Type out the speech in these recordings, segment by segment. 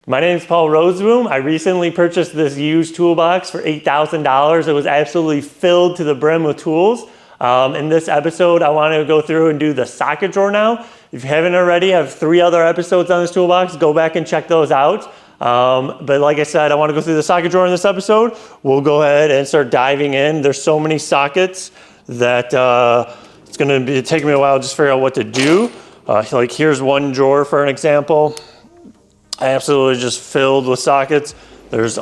My name is Paul Roseboom. I recently purchased this used toolbox for $8,000. It was absolutely filled to the brim with tools. In this episode, I want to go through and do the socket drawer now. If you haven't already, I have 3 other episodes on this toolbox. Go back and check those out. But like I said, I want to go through the socket drawer in this episode. We'll go ahead and start diving in. There's so many sockets that it's going to be taking me a while to just figure out what to do. Like here's one drawer for an example. Absolutely just filled with sockets. There's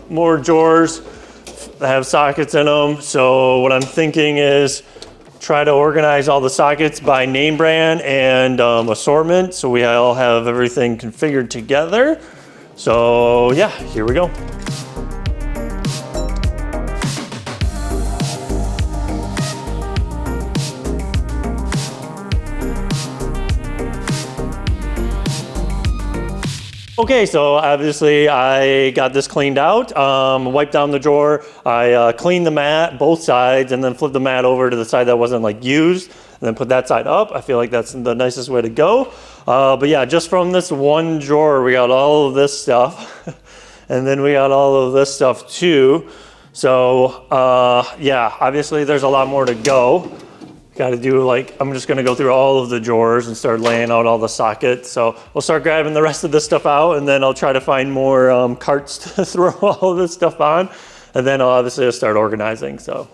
more drawers that have sockets in them. So what I'm thinking is try to organize all the sockets by name brand and assortment, so we all have everything configured together. So yeah, here we go. Okay, so obviously I got this cleaned out, wiped down the drawer, I cleaned the mat, both sides, and then flipped the mat over to the side that wasn't like used, and then put that side up. I feel like that's the nicest way to go. But yeah, just from this one drawer, we got all of this stuff, and then we got all of this stuff too. So yeah, obviously there's a lot more to go. Got to do I'm just gonna go through all of the drawers and start laying out all the sockets. So we'll start grabbing the rest of this stuff out, and then I'll try to find more carts to throw all of this stuff on. And then I'll start organizing, so.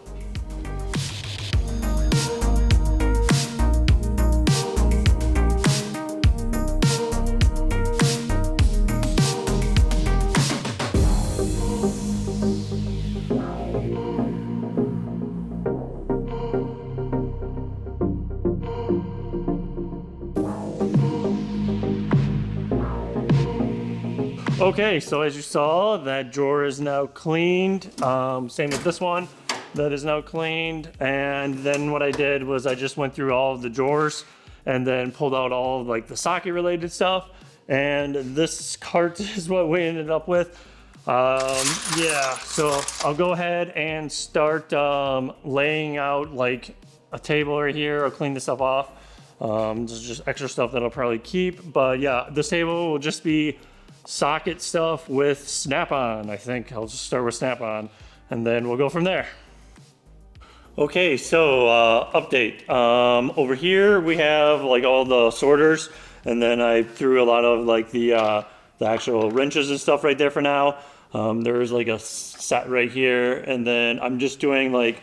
Okay, so as you saw, that drawer is now cleaned. Same with this one, that is now cleaned. And then what I did was I just went through all of the drawers and then pulled out all of the socket related stuff. And this cart is what we ended up with. Yeah, so I'll go ahead and start laying out a table right here. I'll clean this stuff off. This is just extra stuff that I'll probably keep. But yeah, this table will just be socket stuff with snap-on. I think I'll just start with snap-on and then we'll go from there. Okay, so update. Over here we have all the sorters, and then I threw a lot of the actual wrenches and stuff right there for now. There's a set right here, and then I'm just doing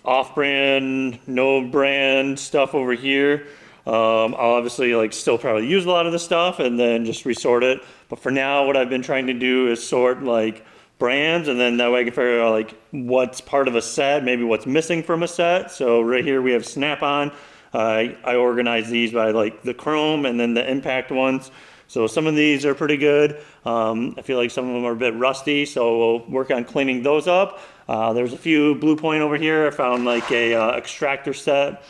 off-brand, no-brand stuff over here. I'll obviously still probably use a lot of this stuff and then just resort it. But for now, what I've been trying to do is sort brands, and then that way I can figure out what's part of a set, maybe what's missing from a set. So right here we have Snap-on. I organize these by the chrome and then the impact ones. So some of these are pretty good. I feel like some of them are a bit rusty, so we'll work on cleaning those up. There's a few Blue Point over here. I found a extractor set.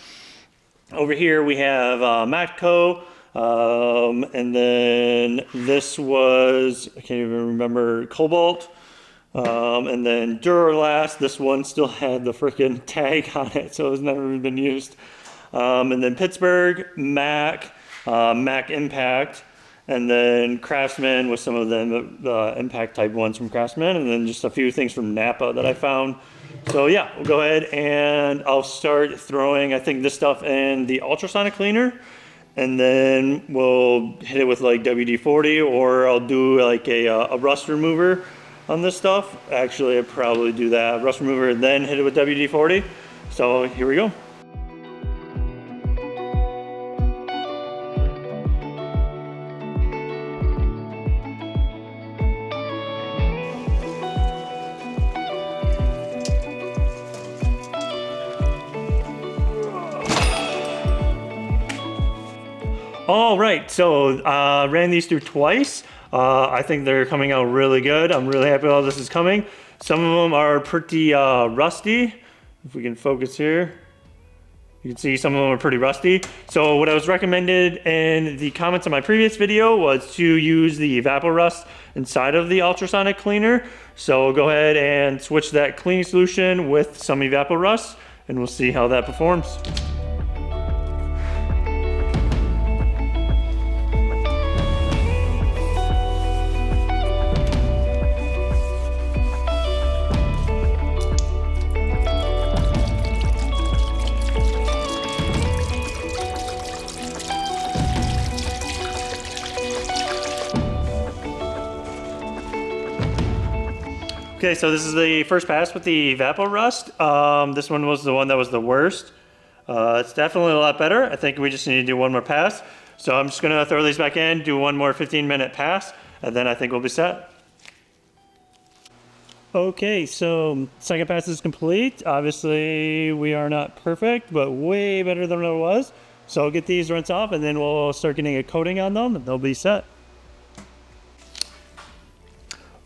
Over here we have Matco, and then this was, I can't even remember, Cobalt, and then Duralast. This one still had the freaking tag on it, so it's never been used. And then Pittsburgh, Mac Impact, and then Craftsman with some of the impact type ones from Craftsman, and then just a few things from Napa that I found. So yeah, we'll go ahead and I'll start throwing, I think, this stuff in the ultrasonic cleaner, and then we'll hit it with WD-40, or I'll do a rust remover on this stuff. Actually, I'd probably do that, rust remover, and then hit it with WD-40. So here we go. All right, so ran these through twice. I think they're coming out really good. I'm really happy all this is coming. Some of them are pretty rusty. If we can focus here, you can see some of them are pretty rusty. So what I was recommended in the comments on my previous video was to use the Evapo-Rust inside of the ultrasonic cleaner. So go ahead and switch that cleaning solution with some Evapo-Rust, and we'll see how that performs. Okay, so this is the first pass with the Evapor Rust. This one was the one that was the worst. It's definitely a lot better. I think we just need to do one more pass. So I'm just gonna throw these back in, do one more 15-minute pass, and then I think we'll be set. Okay, so second pass is complete. Obviously, we are not perfect, but way better than it was. So I'll get these rinsed off, and then we'll start getting a coating on them, and they'll be set.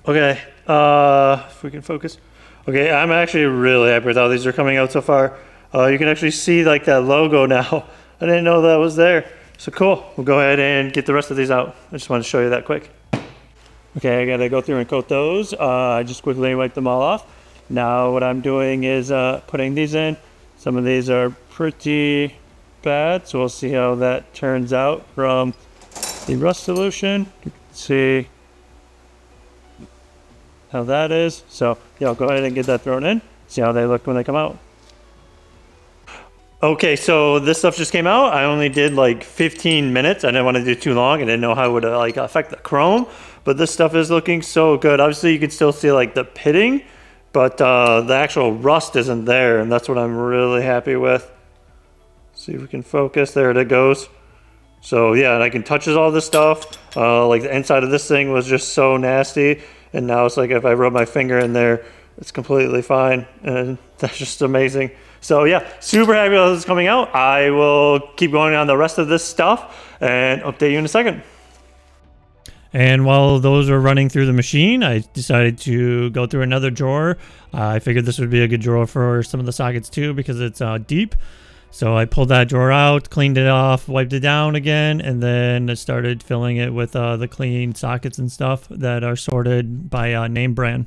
Okay, if we can focus. Okay, I'm actually really happy with how these are coming out so far. You can actually see like that logo now. I didn't know that was there. So cool, we'll go ahead and get the rest of these out. I just wanted to show you that quick. Okay, I gotta go through and coat those. I just quickly wiped them all off. Now what I'm doing is putting these in. Some of these are pretty bad, so we'll see how that turns out from the rust solution. You can see how that is. So yeah, I'll go ahead and get that thrown in. See how they look when they come out. Okay, so this stuff just came out. I only did like 15 minutes. I didn't want to do too long. I didn't know how it would like affect the chrome, but this stuff is looking so good. Obviously you can still see like the pitting, but the actual rust isn't there, and that's what I'm really happy with. See if we can focus. There it goes. So yeah, and I can touch all this stuff. Like the inside of this thing was just so nasty, and now it's like if I rub my finger in there, it's completely fine, and that's just amazing. So yeah, super happy with this is coming out. I will keep going on the rest of this stuff and update you in a second. And while those were running through the machine, I decided to go through another drawer. I figured this would be a good drawer for some of the sockets too because it's deep. So I pulled that drawer out, cleaned it off, wiped it down again, and then I started filling it with the clean sockets and stuff that are sorted by name brand.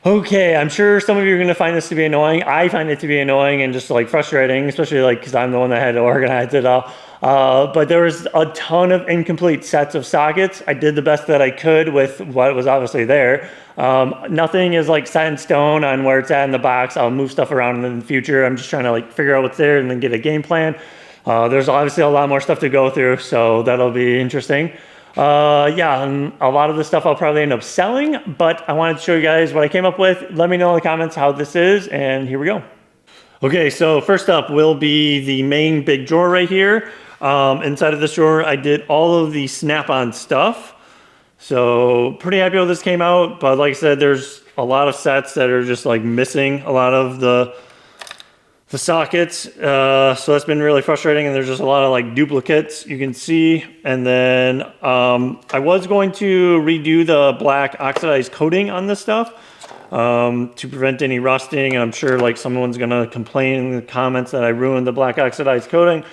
Okay, I'm sure some of you are going to find this to be annoying. I find it to be annoying and just like frustrating, especially like because I'm the one that had to organize it all. But there was a ton of incomplete sets of sockets. I did the best that I could with what was obviously there. Nothing is like set in stone on where it's at in the box. I'll move stuff around in the future. I'm just trying to like figure out what's there and then get a game plan. There's obviously a lot more stuff to go through, so that'll be interesting. Yeah, and a lot of the stuff I'll probably end up selling, but I wanted to show you guys what I came up with. Let me know in the comments how this is, and here we go. Okay, so first up will be the main big drawer right here. Inside of this drawer, I did all of the snap-on stuff. So pretty happy how this came out, but like I said, there's a lot of sets that are just like missing a lot of the sockets, so that's been really frustrating, and there's just a lot of like duplicates you can see. And then I was going to redo the black oxidized coating on this stuff to prevent any rusting, and I'm sure like someone's gonna complain in the comments that I ruined the black oxidized coating.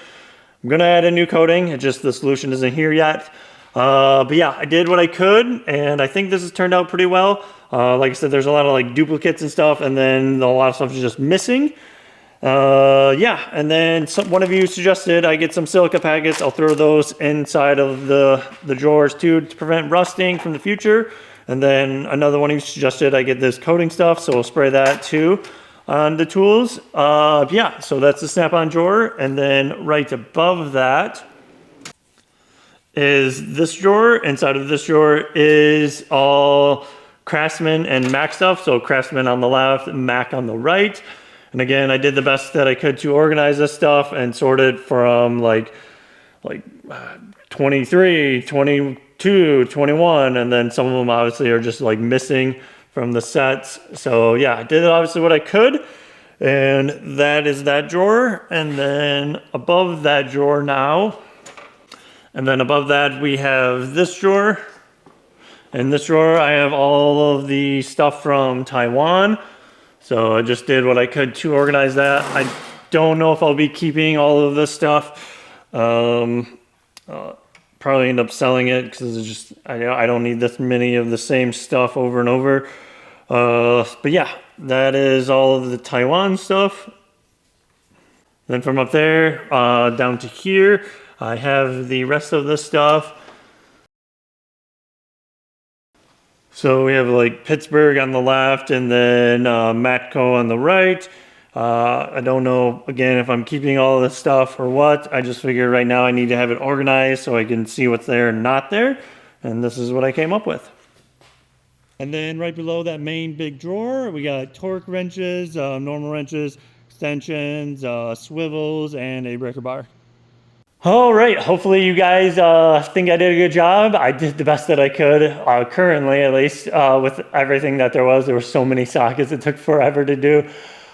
I'm gonna add a new coating. It just the solution isn't here yet, but yeah, I did what I could, and I think this has turned out pretty well. Like I said, there's a lot of like duplicates and stuff, and then a lot of stuff is just missing. Yeah, and then one of you suggested I get some silica packets. I'll throw those inside of the drawers too to prevent rusting from the future. And then another one of you suggested I get this coating stuff, so we'll spray that too on the tools. Yeah, so that's the snap-on drawer, and then right above that is this drawer. Inside of this drawer is all Craftsman and Mac stuff. So Craftsman on the left, Mac on the right. And again, I did the best that I could to organize this stuff and sort it from like 23, 22, 21, and then some of them obviously are just like missing from the sets. So yeah, I did obviously what I could, and that is that drawer. And then above that drawer now, and then above that we have this drawer. In this drawer I have all of the stuff from Taiwan. So I just did what I could to organize that. I don't know if I'll be keeping all of this stuff. Probably end up selling it because it's just I don't need this many of the same stuff over and over. But yeah, that is all of the Taiwan stuff. Then from up there down to here, I have the rest of this stuff. So we have like Pittsburgh on the left, and then Matco on the right. I don't know, again, if I'm keeping all of this stuff or what. I just figured right now I need to have it organized so I can see what's there and not there. And this is what I came up with. And then right below that main big drawer, we got torque wrenches, normal wrenches, extensions, swivels, and a breaker bar. All right, hopefully you guys think I did a good job. I did the best that I could, currently at least, with everything that there was. There were so many sockets, it took forever to do.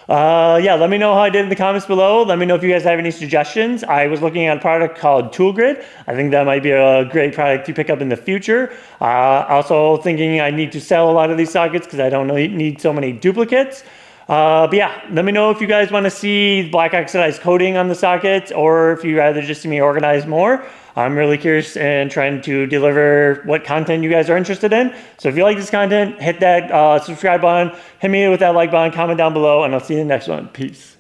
Yeah, let me know how I did in the comments below. Let me know if you guys have any suggestions. I was looking at a product called Tool Grid. I think that might be a great product to pick up in the future. Also thinking I need to sell a lot of these sockets because I don't need so many duplicates. But yeah, let me know if you guys want to see black oxidized coating on the sockets, or if you'd rather just see me organize more. I'm really curious and trying to deliver what content you guys are interested in. So if you like this content, hit that subscribe button, hit me with that like button, comment down below, and I'll see you in the next one. Peace.